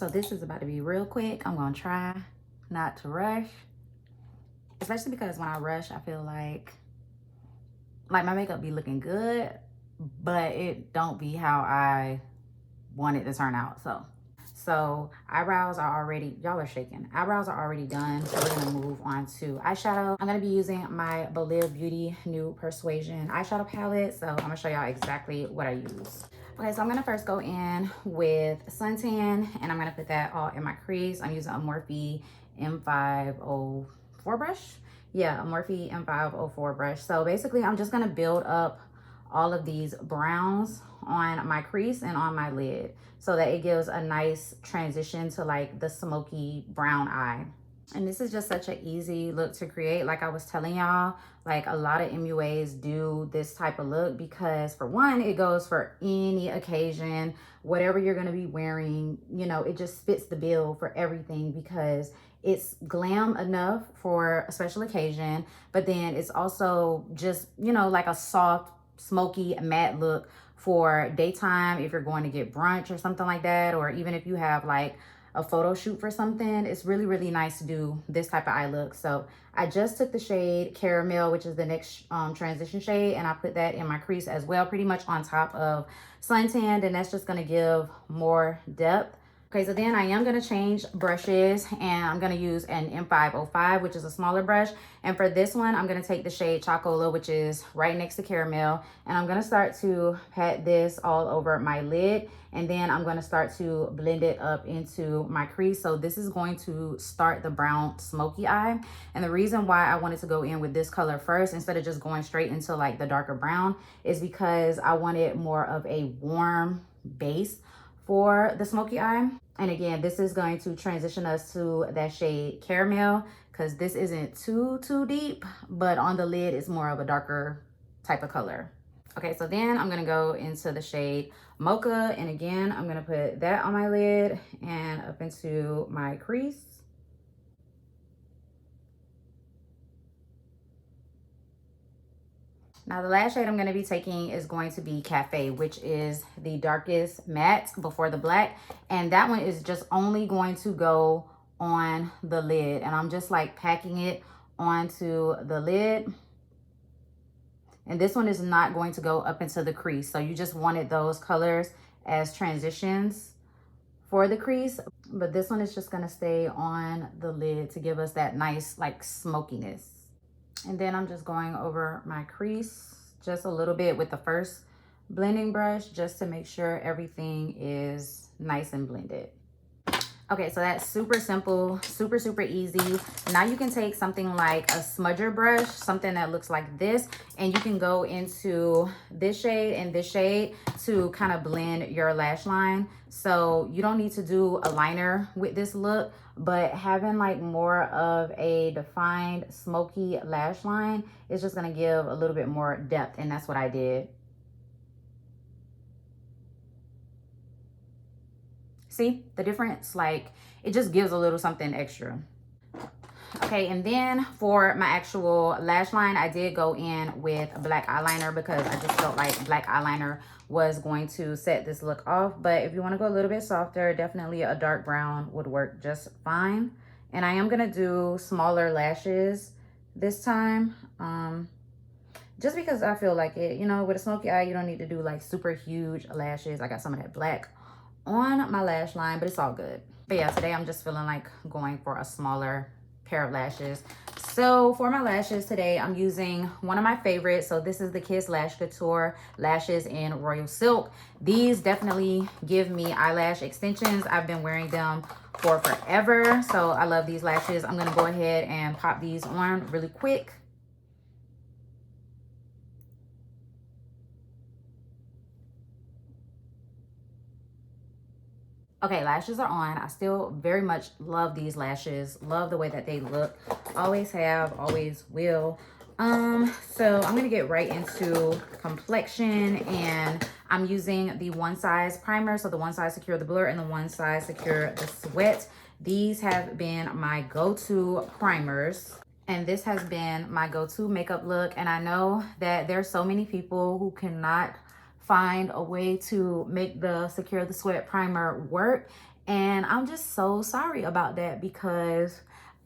So this is about to be real quick. I'm gonna try not to rush, especially because when I rush, I feel like my makeup be looking good, but it don't be how I want it to turn out. So eyebrows are already, y'all are shaking. Eyebrows are already done. So we're gonna move on to eyeshadow. I'm gonna be using my Believe Beauty Nude Persuasion eyeshadow palette. So I'm gonna show y'all exactly what I use. Okay, so I'm gonna first go in with suntan, and I'm gonna put that all in my crease. I'm using a Morphe M504 brush. Yeah, a Morphe M504 brush. So basically, I'm just gonna build up all of these browns on my crease and on my lid so that it gives a nice transition to like the smoky brown eye. And this is just such an easy look to create. Like I was telling y'all, like a lot of MUAs do this type of look because for one, it goes for any occasion, whatever you're gonna be wearing, you know, it just fits the bill for everything because it's glam enough for a special occasion, but then it's also just, you know, like a soft, smoky, matte look for daytime if you're going to get brunch or something like that, or even if you have like a photo shoot for something. It's really, really nice to do this type of eye look. So I just took the shade Caramel, which is the next transition shade, and I put that in my crease as well, pretty much on top of suntan, and that's just going to give more depth. Okay, so then I am going to change brushes, and I'm going to use an M505, which is a smaller brush. And for this one, I'm going to take the shade Chocola, which is right next to Caramel. And I'm going to start to pat this all over my lid. And then I'm going to start to blend it up into my crease. So this is going to start the brown smoky eye. And the reason why I wanted to go in with this color first, instead of just going straight into like the darker brown, is because I wanted more of a warm base for the smoky eye. And again, this is going to transition us to that shade Caramel because this isn't too deep, but on the lid it's more of a darker type of color. Okay, so then I'm gonna go into the shade Mocha, and again, I'm gonna put that on my lid and up into my crease. Now the last shade I'm going to be taking is going to be Cafe, which is the darkest matte before the black. And that one is just only going to go on the lid. And I'm just like packing it onto the lid. And this one is not going to go up into the crease. So you just wanted those colors as transitions for the crease. But this one is just going to stay on the lid to give us that nice like smokiness. And then I'm just going over my crease just a little bit with the first blending brush just to make sure everything is nice and blended. Okay, so that's super simple, super easy. Now you can take something like a smudger brush, something that looks like this, and you can go into this shade and this shade to kind of blend your lash line. So you don't need to do a liner with this look, but having like more of a defined smoky lash line is just gonna give a little bit more depth, and that's what I did. See the difference? Like it just gives a little something extra. Okay, and then for my actual lash line, I did go in with black eyeliner because I just felt like black eyeliner was going to set this look off. But if you want to go a little bit softer, definitely a dark brown would work just fine. And I am gonna do smaller lashes this time, just because I feel like it, you know, with a smoky eye, you don't need to do like super huge lashes. I got some of that black on my lash line, but it's all good. But yeah, today I'm just feeling like going for a smaller pair of lashes. So for my lashes today, I'm using one of my favorites. So this is the Kiss Lash Couture lashes in Royal Silk. These definitely give me eyelash extensions. I've been wearing them for forever, so I love these lashes. I'm gonna go ahead and pop these on really quick. Okay, lashes are on. I still very much love these lashes. Love the way that they look. Always have, always will. So I'm gonna get right into Complexion, and I'm using the One Size primer. So the One Size Secure the Blur and the One Size Secure the Sweat. These have been my go-to primers, and this has been my go-to makeup look. And I know that there's so many people who cannot find a way to make the Secure the Sweat primer work, And I'm just so sorry about that because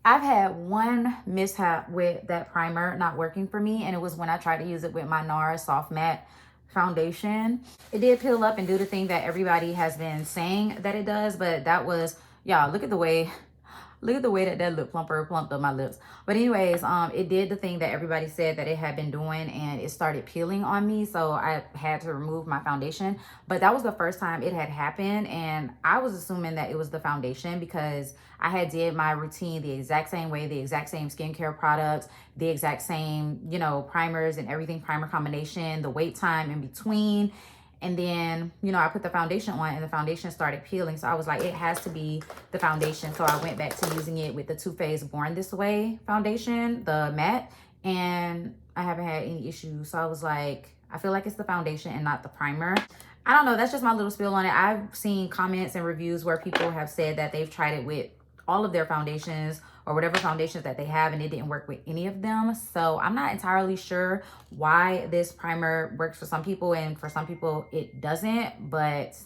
I've had one mishap with that primer not working for me, and it was when I tried to use it with my NARS Soft Matte foundation. It did peel up and do the thing that everybody has been saying that it does, but that was, y'all, look at the way that lip plumper plumped up my lips. But anyways, it did the thing that everybody said that it had been doing, and it started peeling on me, so I had to remove my foundation. But that was the first time it had happened, and I was assuming that it was the foundation because I had did my routine the exact same way, the exact same skincare products, the exact same, you know, primers and everything, primer combination, the wait time in between. And then, you know, I put the foundation on and the foundation started peeling. So I was like, it has to be the foundation. So I went back to using it with the Too Faced Born This Way foundation, the matte, and I haven't had any issues. So I was like, I feel like it's the foundation and not the primer. I don't know. That's just my little spiel on it. I've seen comments and reviews where people have said that they've tried it with all of their foundations or whatever foundations that they have, and it didn't work with any of them. So I'm not entirely sure why this primer works for some people and for some people it doesn't, but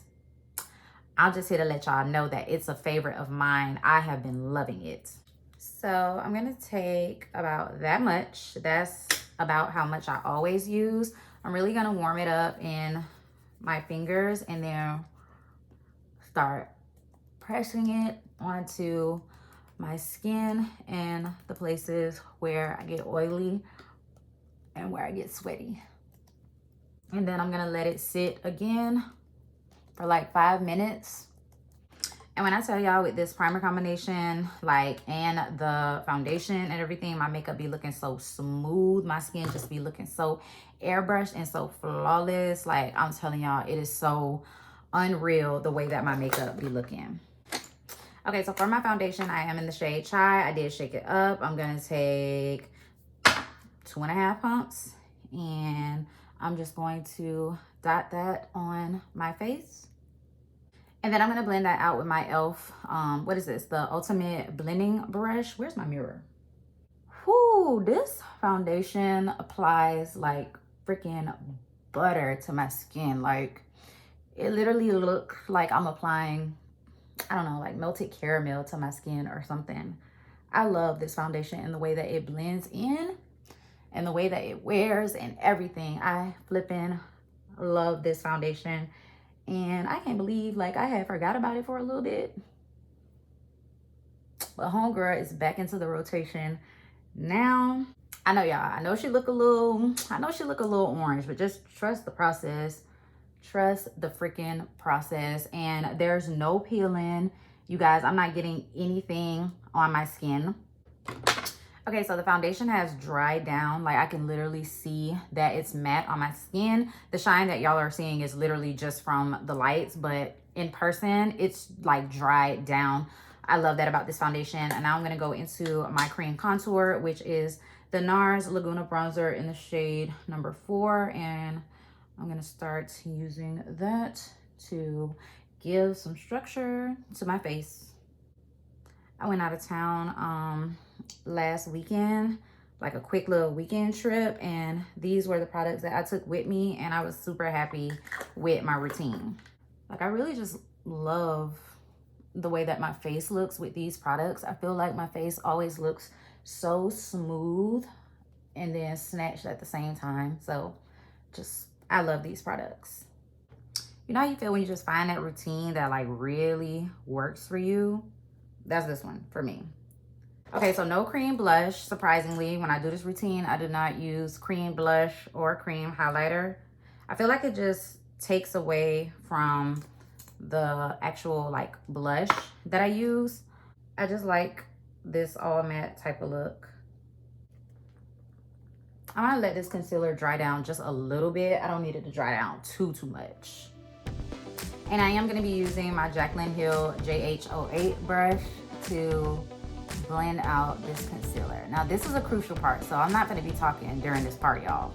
I'm just here to let y'all know that it's a favorite of mine. I have been loving it. So I'm gonna take about that much. That's about how much I always use. I'm really gonna warm it up in my fingers and then start pressing it onto my skin and the places where I get oily and where I get sweaty. And then I'm gonna let it sit again for like 5 minutes. And when I tell y'all with this primer combination, like, and the foundation and everything, my makeup be looking so smooth. My skin just be looking so airbrushed and so flawless. Like, I'm telling y'all, it is so unreal the way that my makeup be looking. Okay, so for my foundation, I am in the shade Chai. I did shake it up. I'm gonna take 2.5 pumps and I'm just going to dot that on my face. And then I'm gonna blend that out with my e.l.f. What is this? The Ultimate Blending Brush. Where's my mirror? Whoo, this foundation applies like freaking butter to my skin. Like, it literally looks like I'm applying, I don't know, like melted caramel to my skin or something. I love this foundation and the way that it blends in and the way that it wears and everything. I flipping love this foundation. And I can't believe, like, I had forgot about it for a little bit. But homegirl is back into the rotation now. I know, y'all, I know she look a little orange, but just trust the process. Trust the freaking process. And there's no peeling. You guys, I'm not getting anything on my skin. Okay, so the foundation has dried down. Like, I can literally see that it's matte on my skin. The shine that y'all are seeing is literally just from the lights, but in person, it's like dried down. I love that about this foundation. And now I'm gonna go into my cream contour, which is the NARS Laguna Bronzer in the shade number 4. And I'm gonna start using that to give some structure to my face. I went out of town last weekend, like a quick little weekend trip, and these were the products that I took with me, and I was super happy with my routine. Like, I really just love the way that my face looks with these products. I feel like my face always looks so smooth and then snatched at the same time. So just, I love these products. You know how you feel when you just find that routine that like really works for you? That's this one for me. Okay, so no cream blush. Surprisingly, when I do this routine, I do not use cream blush or cream highlighter. I feel like it just takes away from the actual like blush that I use. I just like this all matte type of look. I'm gonna let this concealer dry down just a little bit. I don't need it to dry down too much. And I am gonna be using my Jaclyn Hill JH08 brush to blend out this concealer. Now this is a crucial part, so I'm not gonna be talking during this part, y'all.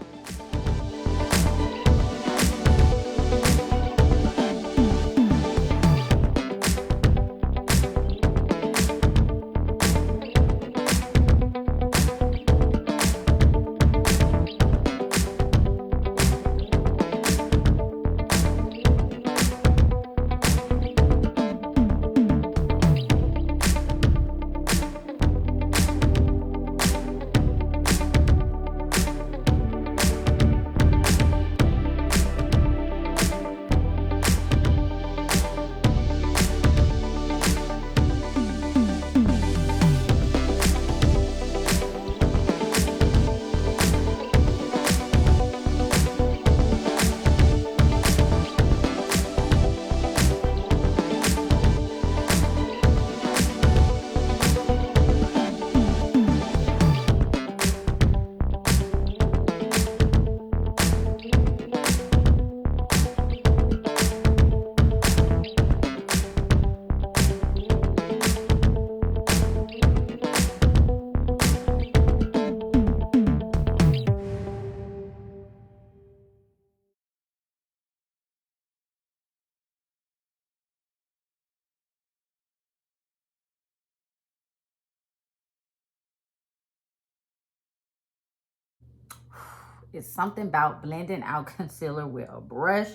It's something about blending out concealer with a brush.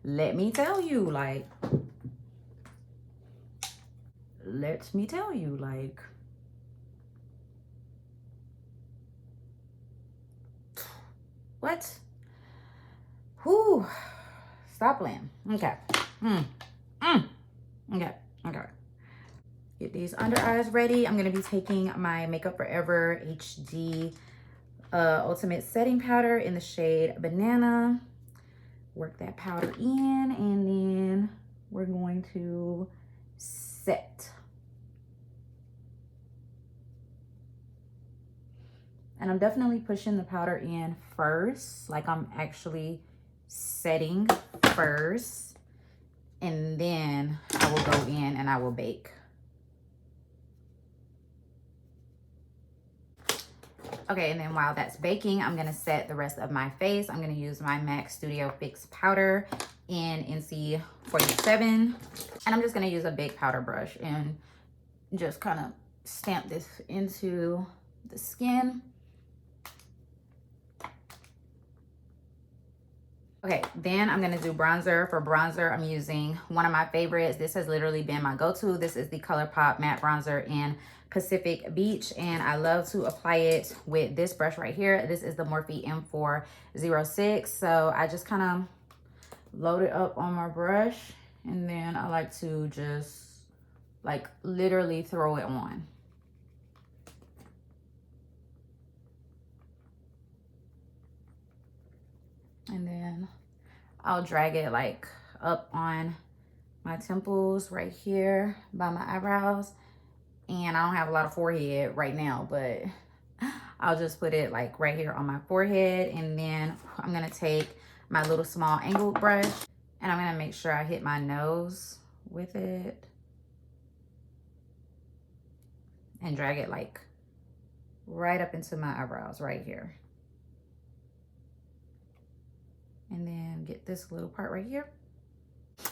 Let me tell you, like, what? Whew. Stop playing. Okay. Okay. Get these under eyes ready. I'm going to be taking my Makeup Forever HD Ultimate Setting Powder in the shade Banana. Work that powder in, and then we're going to set. And I'm definitely pushing the powder in first, like I'm actually setting first, and then I will go in and I will bake. Okay, and then while that's baking, I'm gonna set the rest of my face. I'm gonna use my MAC Studio Fix powder in NC 47. And I'm just gonna use a big powder brush and just kind of stamp this into the skin. Okay, then I'm gonna do bronzer. For bronzer, I'm using one of my favorites. This has literally been my go-to. This is the ColourPop Matte Bronzer in Pacific Beach, and I love to apply it with this brush right here. This is the Morphe M406. So I just kind of load it up on my brush, and then I like to just like literally throw it on. And then I'll drag it like up on my temples right here by my eyebrows. And I don't have a lot of forehead right now, but I'll just put it like right here on my forehead. And then I'm gonna take my little small angled brush, and I'm gonna make sure I hit my nose with it and drag it like right up into my eyebrows right here. And then get this little part right here.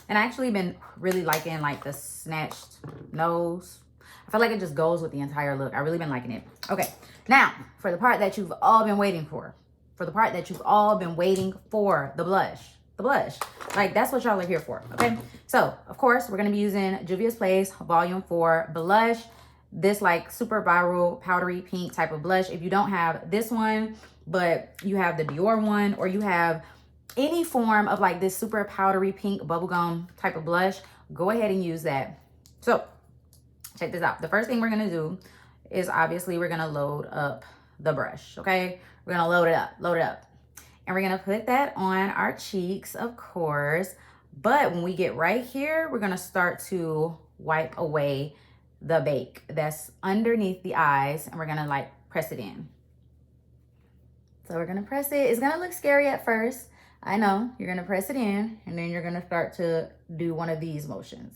And I actually been really liking like the snatched nose. I feel like it just goes with the entire look. I really been liking it. Okay, now for the part that you've all been waiting for. For the part that you've all been waiting for, the blush. The blush. Like, that's what y'all are here for, okay? So, of course, we're going to be using Juvia's Place Volume 4 Blush. This, like, super viral, powdery pink type of blush. If you don't have this one, but you have the Dior one, or you have any form of, like, this super powdery pink bubblegum type of blush, go ahead and use that. So, check this out. The first thing we're going to do is obviously we're going to load up the brush, okay? We're going to load it up. And we're going to put that on our cheeks, of course. But when we get right here, we're going to start to wipe away the bake that's underneath the eyes, and we're going to like press it in. So we're going to press it. It's going to look scary at first. I know. You're going to press it in, and then you're going to start to do one of these motions.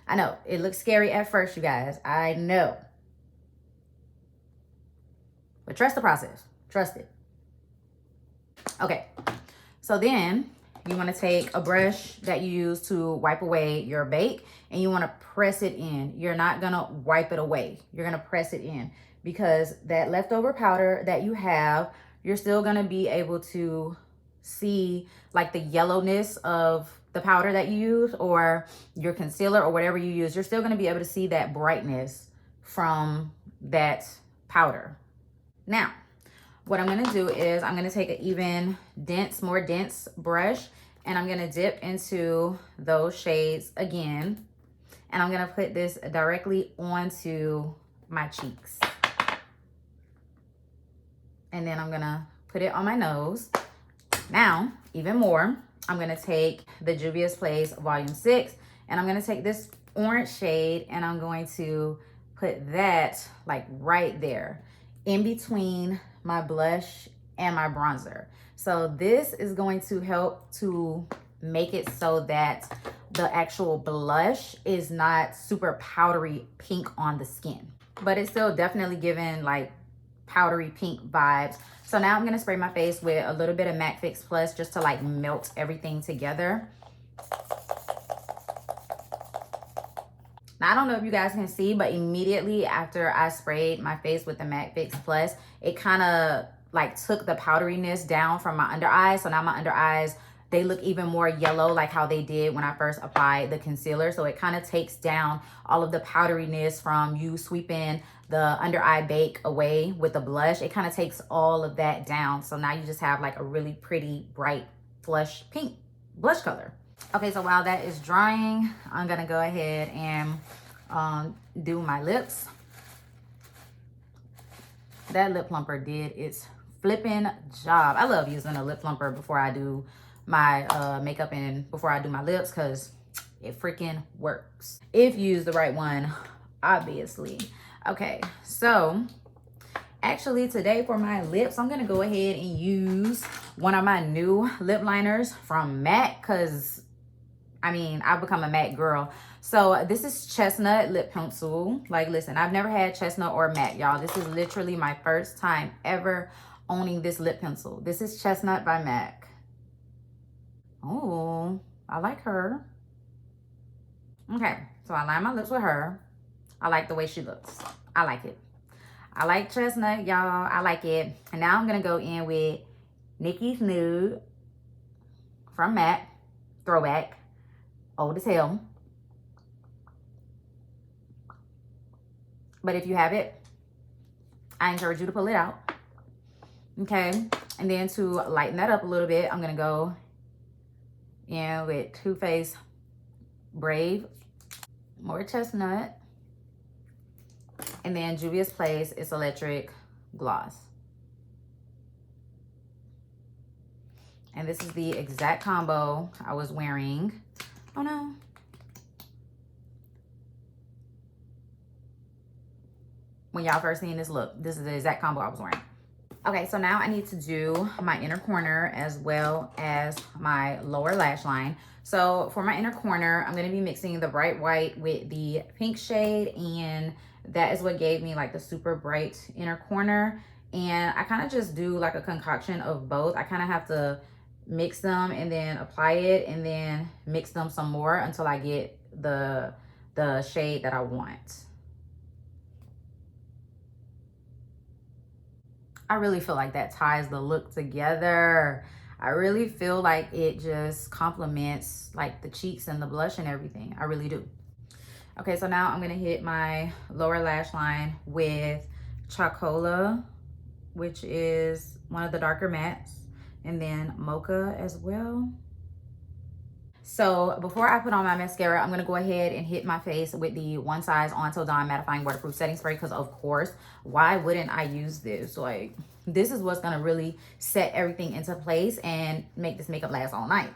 I know, it looks scary at first, you guys. I know. But trust the process. Trust it. Okay. So then you want to take a brush that you use to wipe away your bake, and you want to press it in. You're not going to wipe it away. You're going to press it in, because that leftover powder that you have, you're still going to be able to see like the yellowness of the powder that you use, or your concealer, or whatever you use. You're still going to be able to see that brightness from that powder. Now, what I'm going to do is I'm going to take an even more dense brush, and I'm going to dip into those shades again, and I'm going to put this directly onto my cheeks. And then I'm going to put it on my nose. Now, even more, I'm going to take the Juvia's Place Volume 6, and I'm going to take this orange shade, and I'm going to put that like right there in between my blush and my bronzer. So this is going to help to make it so that the actual blush is not super powdery pink on the skin, but it's still definitely giving like powdery pink vibes. So now I'm gonna spray my face with a little bit of MAC Fix Plus just to like melt everything together. Now, I don't know if you guys can see, but immediately after I sprayed my face with the MAC Fix Plus, it kind of like took the powderiness down from my under eyes. So now my under eyes, they look even more yellow, like how they did when I first applied the concealer. So it kind of takes down all of the powderiness from you sweeping the under eye bake away with the blush. It kind of takes all of that down. So now you just have like a really pretty, bright, flush pink blush color. Okay, so while that is drying, I'm gonna go ahead and do my lips. That lip plumper did its flipping job. I love using a lip plumper before I do my makeup and before I do my lips, because it freaking works if you use the right one, obviously. Okay, so actually today for my lips, I'm gonna go ahead and use one of my new lip liners from MAC, because I mean, I've become a MAC girl. So this is Chestnut Lip Pencil. Like, listen, I've never had Chestnut or MAC, y'all. This is literally my first time ever owning this lip pencil. This is Chestnut by MAC. Oh, I like her. Okay, so I line my lips with her. I like the way she looks. I like it. I like Chestnut, y'all. I like it. And now I'm going to go in with Nicki's Nude from MAC. Throwback. Old as hell. But if you have it, I encourage you to pull it out. Okay. And then to lighten that up a little bit, I'm going to go in with Too Faced Brave. More Chestnut. And then Juvia's Place It's Electric Gloss. And this is the exact combo I was wearing. Oh no. When y'all first seen this look, this is the exact combo I was wearing. Okay, so now I need to do my inner corner as well as my lower lash line. So for my inner corner, I'm going to be mixing the bright white with the pink shade, and that is what gave me like the super bright inner corner. And I kind of just do like a concoction of both. I kind of have to mix them and then apply it and then mix them some more until I get the shade that I want. I really feel like that ties the look together. I really feel like it just complements like the cheeks and the blush and everything. I really do. Okay, so now I'm gonna hit my lower lash line with Chocola, which is one of the darker mattes, and then Mocha as well. So before I put on my mascara, I'm gonna go ahead and hit my face with the One Size On Till Dawn Mattifying Waterproof Setting Spray, because of course, why wouldn't I use this? Like, this is what's gonna really set everything into place and make this makeup last all night.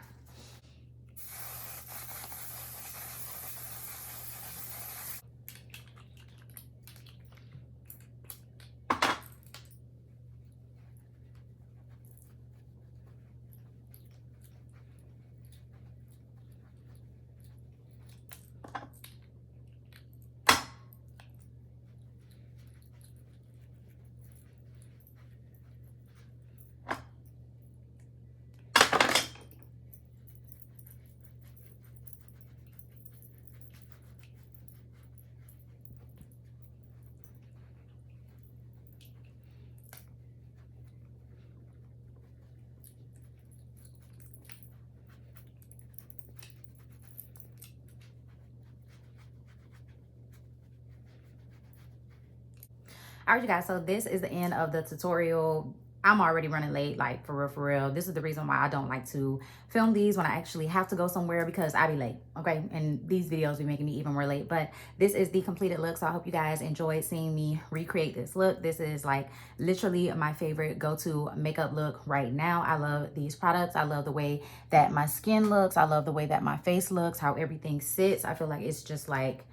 All right, you guys, so this is the end of the tutorial. I'm already running late, like for real, for real. This is the reason why I don't like to film these when I actually have to go somewhere, because I be late, okay? And these videos be making me even more late. But this is the completed look, so I hope you guys enjoyed seeing me recreate this look. This is like literally my favorite go-to makeup look right now. I love these products. I love the way that my skin looks. I love the way that my face looks, how everything sits. I feel like it's just like,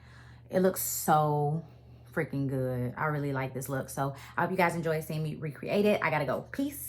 it looks so freaking good. I really like this look. So I hope you guys enjoy seeing me recreate it. I gotta go. Peace.